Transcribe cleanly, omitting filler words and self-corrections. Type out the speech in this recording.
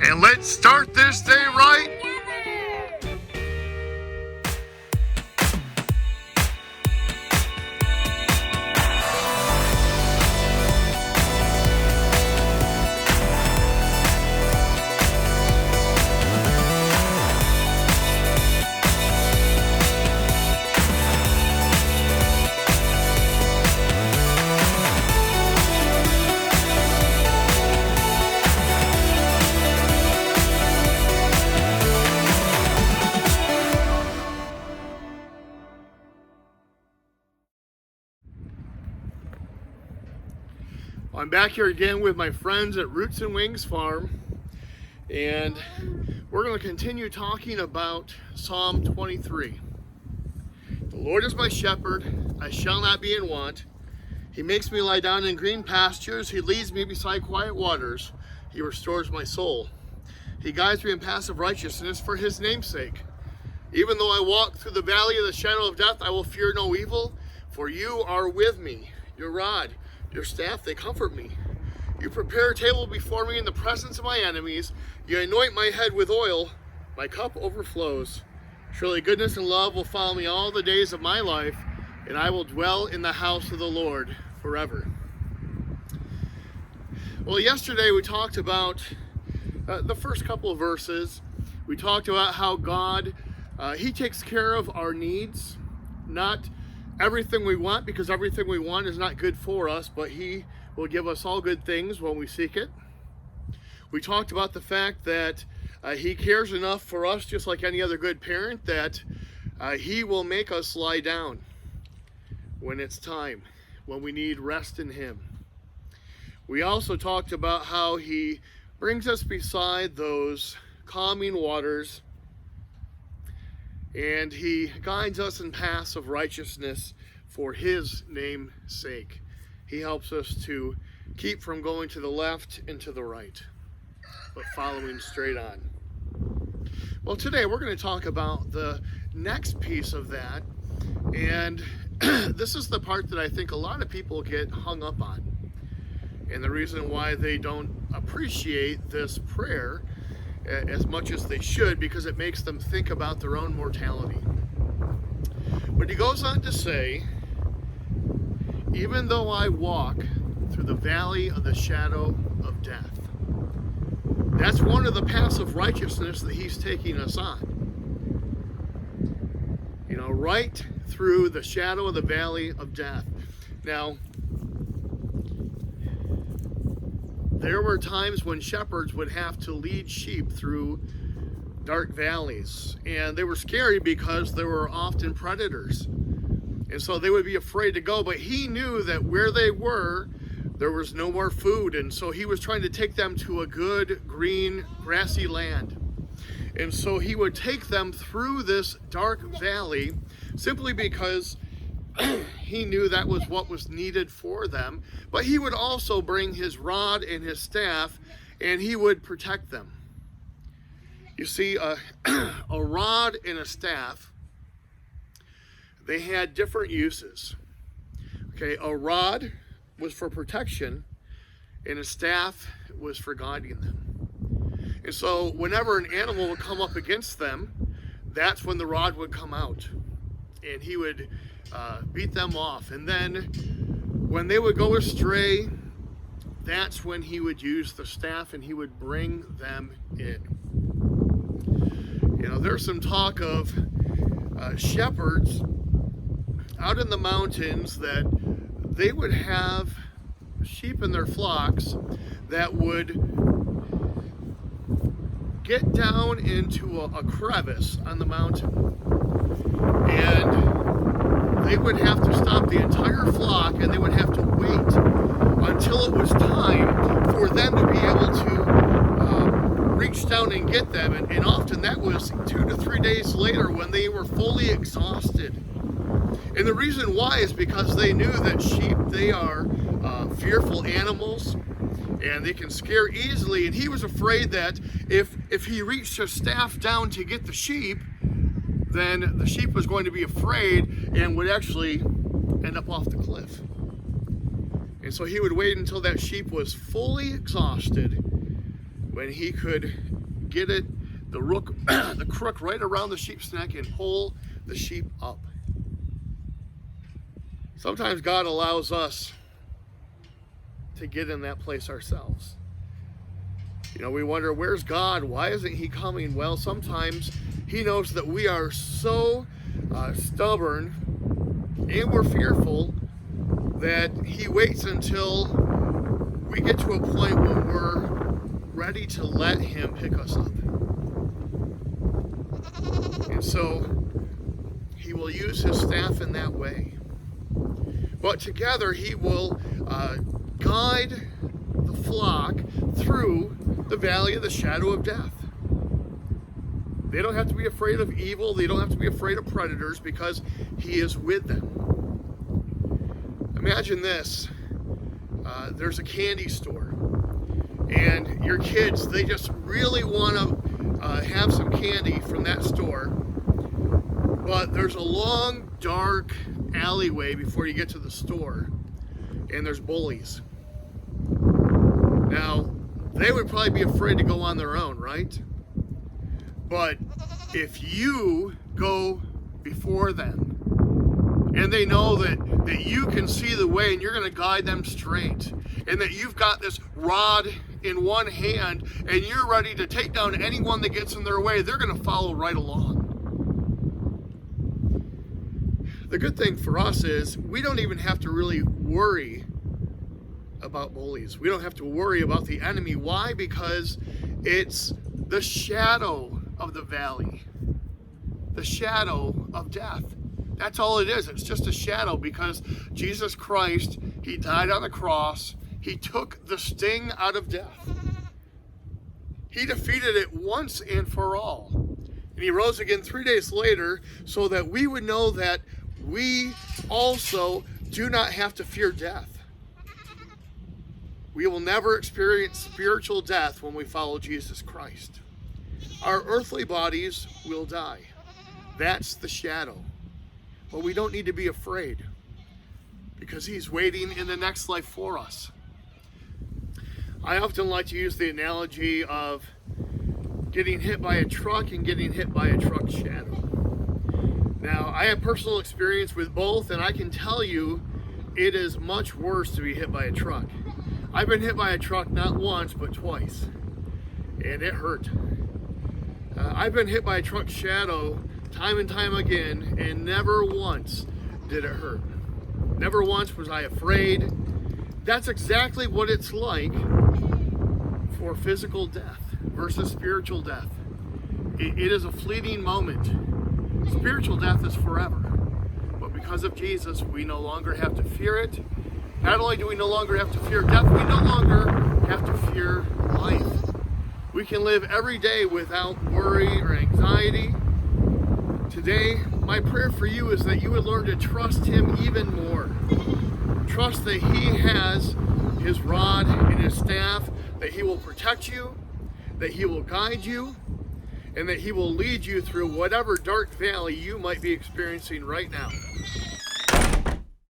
and let's start this day right. I'm back here again with my friends at Roots and Wings Farm, and we're going to continue talking about Psalm 23. The Lord is my shepherd, I shall not be in want. He makes me lie down in green pastures, He leads me beside quiet waters, He restores my soul. He guides me in paths of righteousness for His name's sake. Even though I walk through the valley of the shadow of death, I will fear no evil, for You are with me. Your rod, Your staff, they comfort me. You prepare a table before me in the presence of my enemies. You anoint my head with oil. My cup overflows. Surely goodness and love will follow me all the days of my life, and I will dwell in the house of the Lord forever. Well, yesterday we talked about the first couple of verses. We talked about how God, He takes care of our needs, not everything we want, because everything we want is not good for us, but He will give us all good things when we seek it. We talked about the fact that He cares enough for us, just like any other good parent, that He will make us lie down when it's time, when we need rest in Him. We also talked about how He brings us beside those calming waters, and He guides us in paths of righteousness for His name's sake. He helps us to keep from going to the left and to the right, but following straight on. Well, today we're going to talk about the next piece of that, and this is the part that I think a lot of people get hung up on, and the reason why they don't appreciate this prayer as much as they should, because it makes them think about their own mortality. But he goes on to say, even though I walk through the valley of the shadow of death. That's one of the paths of righteousness that He's taking us on. You know, right through the shadow of the valley of death. Now, there were times when shepherds would have to lead sheep through dark valleys, and they were scary because there were often predators. And so they would be afraid to go, but He knew that where they were, there was no more food, and so He was trying to take them to a good, green, grassy land. And so He would take them through this dark valley simply because He knew that was what was needed for them, but He would also bring His rod and His staff, and He would protect them. You see, a rod and a staff, they had different uses. Okay, a rod was for protection, and a staff was for guiding them. And so whenever an animal would come up against them, that's when the rod would come out, and He would beat them off. And then when they would go astray, that's when He would use the staff and He would bring them in. You know, there's some talk of shepherds out in the mountains that they would have sheep in their flocks that would get down into a crevice on the mountain, and they would have to stop the entire flock, and they would have to wait until it was time for them to be able to reach down and get them, and often that was 2 to 3 days later when they were fully exhausted. And the reason why is because they knew that sheep, they are fearful animals, and they can scare easily. And He was afraid that if He reached His staff down to get the sheep, then the sheep was going to be afraid and would actually end up off the cliff. And so He would wait until that sheep was fully exhausted when He could get it, the crook right around the sheep's neck and pull the sheep up. Sometimes God allows us to get in that place ourselves. We wonder, where's God? Why isn't he coming? Well, sometimes he knows that we are so stubborn and we're fearful that he waits until we get to a point where we're ready to let him pick us up. And so he will use his staff in that way. But together he will guide the flock through the valley of the shadow of death. They don't have to be afraid of evil. They don't have to be afraid of predators because he is with them. Imagine this. There's a candy store and your kids, they just really want to have some candy from that store, but there's a long, dark alleyway before you get to the store, and there's bullies. Now, they would probably be afraid to go on their own, right? But if you go before them, and they know that you can see the way and you're going to guide them straight, and that you've got this rod in one hand and you're ready to take down anyone that gets in their way, they're going to follow right along. The good thing for us is we don't even have to really worry about bullies. We don't have to worry about the enemy. Why? Because it's the shadow of the valley, the shadow of death. That's all it is. It's just a shadow, because Jesus Christ, he died on the cross. He took the sting out of death. He defeated it once and for all. And he rose again 3 days later so that we would know that we also do not have to fear death. We will never experience spiritual death when we follow Jesus Christ. Our earthly bodies will die. That's the shadow. But we don't need to be afraid, because he's waiting in the next life for us. I often like to use the analogy of getting hit by a truck and getting hit by a truck shadow. Now, I have personal experience with both, and I can tell you it is much worse to be hit by a truck. I've been hit by a truck not once, but twice, and it hurt. I've been hit by a truck shadow time and time again, and never once did it hurt. Never once was I afraid. That's exactly what it's like for physical death versus spiritual death. It is a fleeting moment. Spiritual death is forever. But because of Jesus, we no longer have to fear it. Not only do we no longer have to fear death, we no longer have to fear life. We can live every day without worry or anxiety. Today, my prayer for you is that you would learn to trust him even more. Trust that he has his rod and his staff, that he will protect you, that he will guide you, and that he will lead you through whatever dark valley you might be experiencing right now.